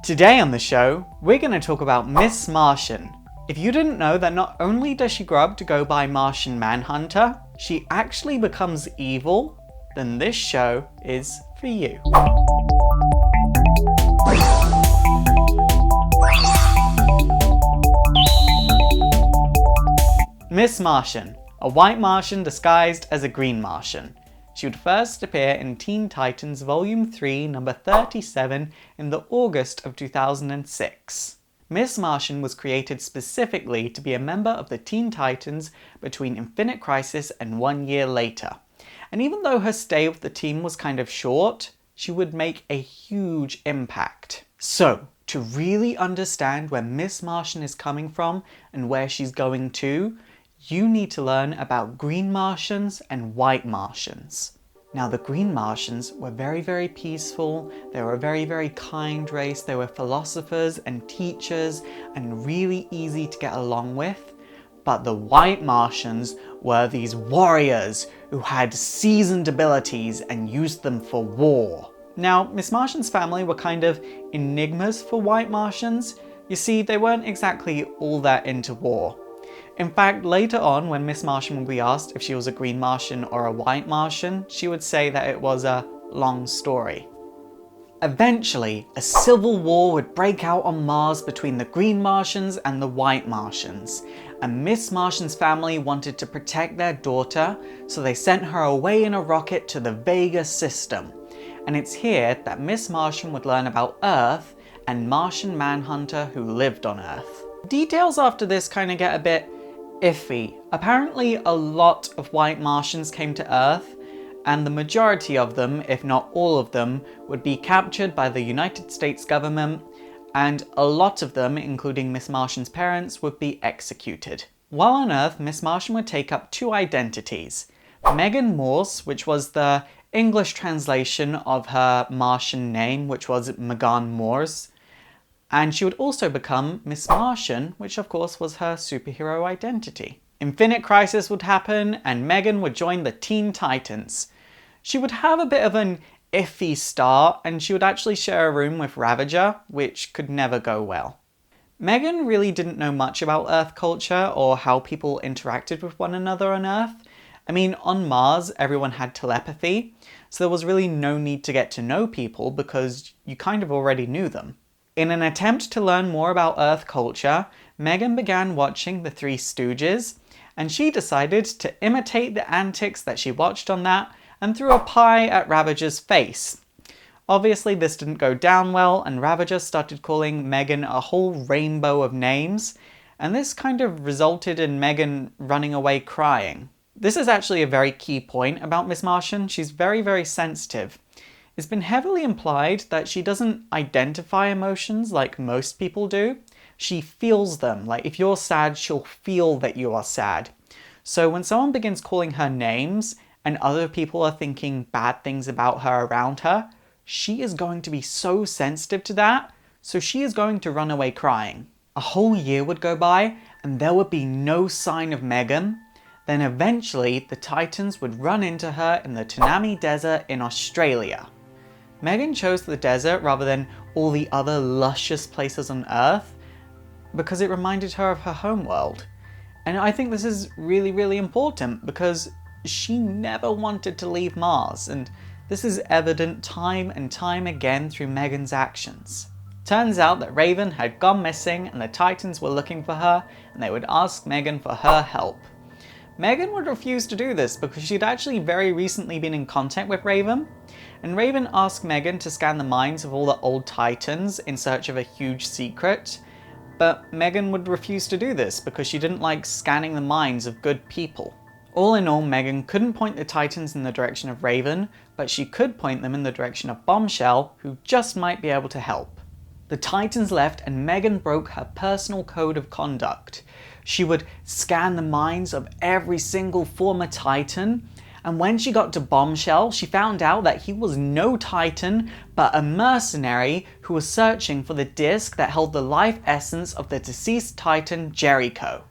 Today on the show, we're going to talk about Miss Martian. If you didn't know that not only does she grow up to go by Martian Manhunter, she actually becomes evil, then this show is for you. Miss Martian, a white Martian disguised as a green Martian. She would first appear in Teen Titans Volume 3, number 37 in the August of 2006. Miss Martian was created specifically to be a member of the Teen Titans between Infinite Crisis and 1 year later. And even though her stay with the team was kind of short, she would make a huge impact. So, to really understand where Miss Martian is coming from and where she's going to, you need to learn about green Martians and white Martians. Now, the green Martians were very peaceful, they were a very kind race, they were philosophers and teachers and really easy to get along with. But the white Martians were these warriors who had seasoned abilities and used them for war. Now, Miss Martian's family were kind of enigmas for white Martians. You see, they weren't exactly all that into war. In fact, later on, when Miss Martian would be asked if she was a green Martian or a white Martian, she would say that it was a long story. Eventually, a civil war would break out on Mars between the green Martians and the white Martians, and Miss Martian's family wanted to protect their daughter, so they sent her away in a rocket to the Vega system. And it's here that Miss Martian would learn about Earth and Martian Manhunter who lived on Earth. Details after this kind of get a bit iffy. Apparently a lot of white Martians came to Earth, and the majority of them, if not all of them, would be captured by the United States government, and a lot of them, including Miss Martian's parents, would be executed. While on Earth, Miss Martian would take up two identities. Megan Morse, which was the English translation of her Martian name, which was Megan Morse, and she would also become Miss Martian, which of course was her superhero identity. Infinite Crisis would happen, and Megan would join the Teen Titans. She would have a bit of an iffy start, and she would actually share a room with Ravager, which could never go well. Megan really didn't know much about Earth culture or how people interacted with one another on Earth. I mean, on Mars, everyone had telepathy, so there was really no need to get to know people because you kind of already knew them. In an attempt to learn more about Earth culture, Megan began watching The Three Stooges, and she decided to imitate the antics that she watched on that and threw a pie at Ravager's face. Obviously this didn't go down well, and Ravager started calling Megan a whole rainbow of names, and this kind of resulted in Megan running away crying. This is actually a very key point about Miss Martian. She's very sensitive. It's been heavily implied that she doesn't identify emotions like most people do. She feels them. Like, if you're sad, she'll feel that you are sad. So when someone begins calling her names and other people are thinking bad things about her around her, she is going to be so sensitive to that, so she is going to run away crying. A whole year would go by and there would be no sign of Megan. Then eventually the Titans would run into her in the Tanami Desert in Australia. Megan chose the desert rather than all the other luscious places on Earth because it reminded her of her homeworld. And I think this is really important because she never wanted to leave Mars, and this is evident time and time again through Megan's actions. Turns out that Raven had gone missing and the Titans were looking for her, and they would ask Megan for her help. Megan would refuse to do this because she'd actually very recently been in contact with Raven, and Raven asked Megan to scan the minds of all the old Titans in search of a huge secret, but Megan would refuse to do this because she didn't like scanning the minds of good people. All in all, Megan couldn't point the Titans in the direction of Raven, but she could point them in the direction of Bombshell, who just might be able to help. The Titans left and Megan broke her personal code of conduct. She would scan the minds of every single former Titan, and when she got to Bombshell, she found out that he was no Titan, but a mercenary who was searching for the disc that held the life essence of the deceased Titan Jericho.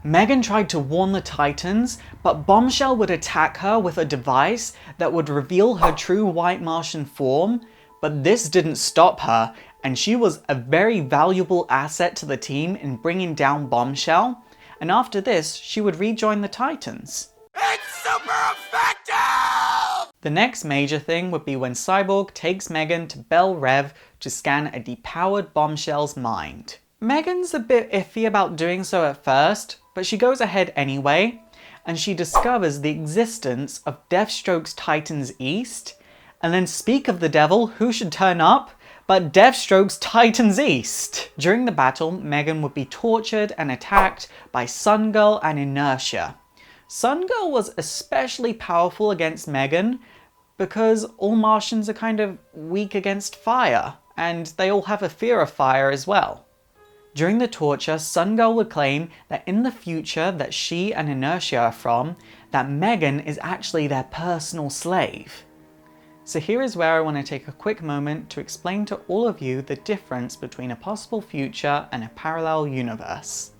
Megan tried to warn the Titans, but Bombshell would attack her with a device that would reveal her true white Martian form, but this didn't stop her, and she was a very valuable asset to the team in bringing down Bombshell, and after this, she would rejoin the Titans. It's super effective! The next major thing would be when Cyborg takes Megan to Belle Rev to scan a depowered Bombshell's mind. Megan's a bit iffy about doing so at first, but she goes ahead anyway, and she discovers the existence of Deathstroke's Titans East, and then speak of the devil, who should turn up but Deathstroke's Titans East. During the battle, Megan would be tortured and attacked by Sun Girl and Inertia. Sun Girl was especially powerful against Megan because all Martians are kind of weak against fire, and they all have a fear of fire as well. During the torture, Sun Girl would claim that in the future that she and Inertia are from, that Megan is actually their personal slave. So here is where I want to take a quick moment to explain to all of you the difference between a possible future and a parallel universe.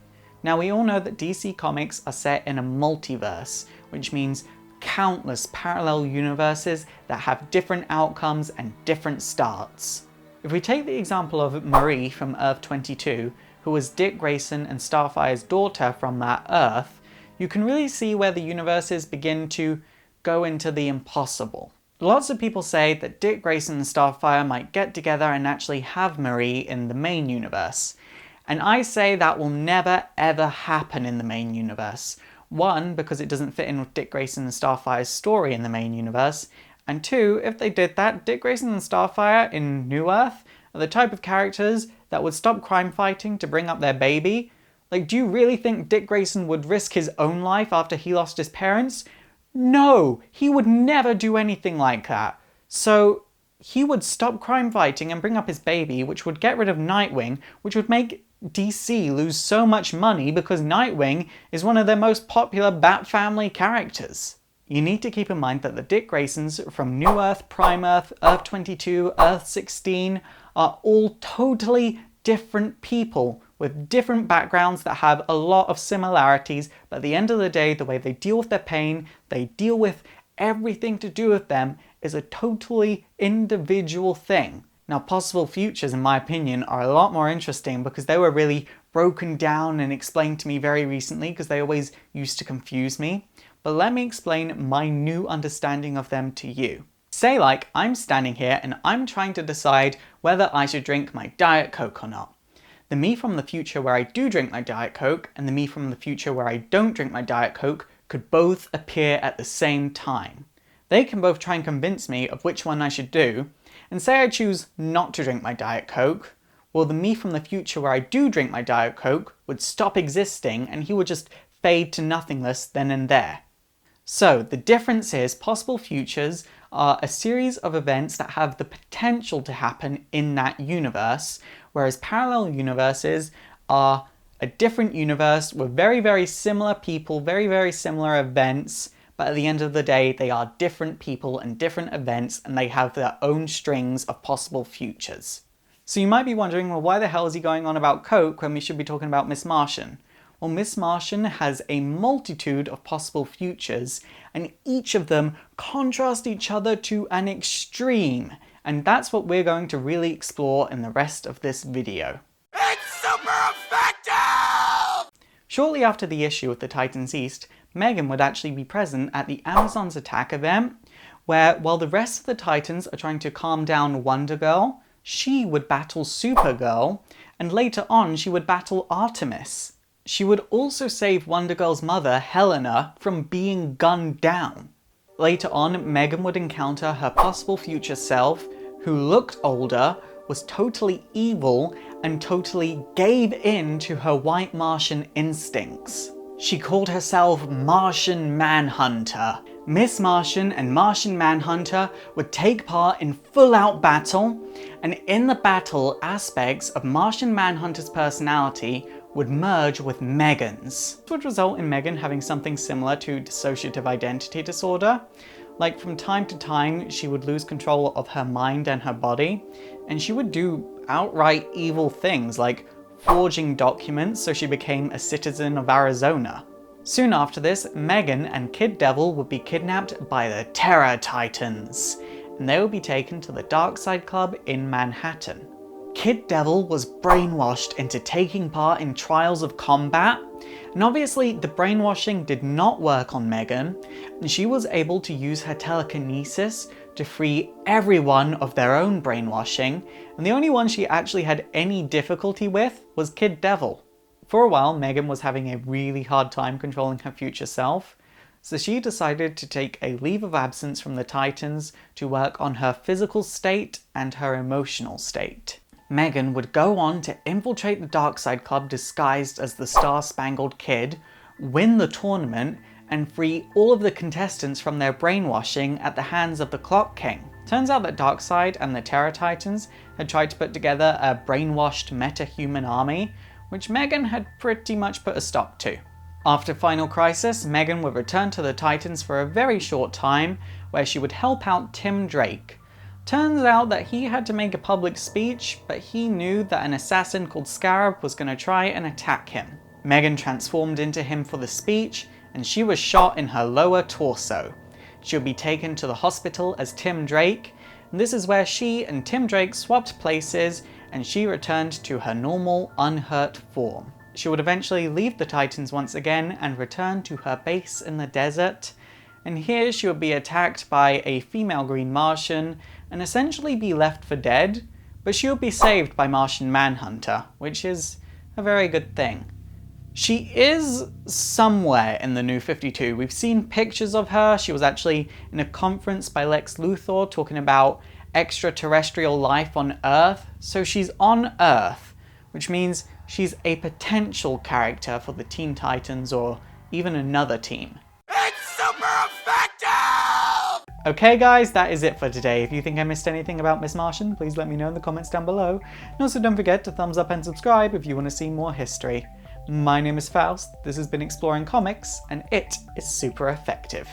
Now we all know that DC Comics are set in a multiverse, which means countless parallel universes that have different outcomes and different starts. If we take the example of Marie from Earth 22, who was Dick Grayson and Starfire's daughter from that Earth, you can really see where the universes begin to go into the impossible. Lots of people say that Dick Grayson and Starfire might get together and actually have Marie in the main universe. And I say that will never ever happen in the main universe. One, because it doesn't fit in with Dick Grayson and Starfire's story in the main universe, and two, if they did that, Dick Grayson and Starfire in New Earth are the type of characters that would stop crime fighting to bring up their baby. Like, do you really think Dick Grayson would risk his own life after he lost his parents? No, he would never do anything like that. So he would stop crime fighting and bring up his baby, which would get rid of Nightwing, which would make DC lose so much money because Nightwing is one of their most popular Bat Family characters. You need to keep in mind that the Dick Graysons from New Earth, Prime Earth, Earth 22, Earth 16 are all totally different people with different backgrounds that have a lot of similarities, but at the end of the day, the way they deal with their pain, they deal with everything to do with them, is a totally individual thing. Now, possible futures, in my opinion, are a lot more interesting because they were really broken down and explained to me very recently because they always used to confuse me. But let me explain my new understanding of them to you. Say like I'm standing here and I'm trying to decide whether I should drink my Diet Coke or not. The me from the future where I do drink my Diet Coke and the me from the future where I don't drink my Diet Coke could both appear at the same time. They can both try and convince me of which one I should do, and say I choose not to drink my Diet Coke, well, the me from the future where I do drink my Diet Coke would stop existing and he would just fade to nothingness then and there. So the difference is possible futures are a series of events that have the potential to happen in that universe, whereas parallel universes are a different universe with very, very similar people, very, very similar events, but at the end of the day, they are different people and different events, and they have their own strings of possible futures. So you might be wondering, well, why the hell is he going on about Coke when we should be talking about Miss Martian? Well, Miss Martian has a multitude of possible futures, and each of them contrast each other to an extreme. And that's what we're going to really explore in the rest of this video. It's super effective! Shortly after the issue with the Titans East, Megan would actually be present at the Amazon's Attack event, where while the rest of the Titans are trying to calm down Wonder Girl, she would battle Supergirl, and later on she would battle Artemis. She would also save Wonder Girl's mother, Helena, from being gunned down. Later on, Megan would encounter her possible future self, who looked older, was totally evil, and totally gave in to her white Martian instincts. She called herself Martian Manhunter. Miss Martian and Martian Manhunter would take part in full-out battle, and in the battle, aspects of Martian Manhunter's personality would merge with Megan's. This would result in Megan having something similar to dissociative identity disorder. Like, from time to time, she would lose control of her mind and her body, and she would do outright evil things like forging documents so she became a citizen of Arizona. Soon after this, Megan and Kid Devil would be kidnapped by the Terror Titans, and they would be taken to the Dark Side Club in Manhattan. Kid Devil was brainwashed into taking part in trials of combat, and obviously the brainwashing did not work on Megan, and she was able to use her telekinesis to free everyone of their own brainwashing, and the only one she actually had any difficulty with was Kid Devil. For a while, Megan was having a really hard time controlling her future self, so she decided to take a leave of absence from the Titans to work on her physical state and her emotional state. Megan would go on to infiltrate the Darkside Club disguised as the Star-Spangled Kid, win the tournament, and free all of the contestants from their brainwashing at the hands of the Clock King. Turns out that Darkseid and the Terror Titans had tried to put together a brainwashed meta-human army, which Megan had pretty much put a stop to. After Final Crisis, Megan would return to the Titans for a very short time, where she would help out Tim Drake. Turns out that he had to make a public speech, but he knew that an assassin called Scarab was going to try and attack him. Megan transformed into him for the speech, and she was shot in her lower torso. She would be taken to the hospital as Tim Drake, and this is where she and Tim Drake swapped places, and she returned to her normal, unhurt form. She would eventually leave the Titans once again and return to her base in the desert, and here she would be attacked by a female Green Martian and essentially be left for dead, but she would be saved by Martian Manhunter, which is a very good thing. She is somewhere in the New 52. We've seen pictures of her. She was actually in a conference by Lex Luthor talking about extraterrestrial life on Earth, so she's on Earth, which means she's a potential character for the Teen Titans or even another team. It's super effective! Okay guys, that is it for today. If you think I missed anything about Miss Martian, please let me know in the comments down below. And also don't forget to thumbs up and subscribe if you want to see more history. My name is Faust, this has been Exploring Comics, and it is super effective.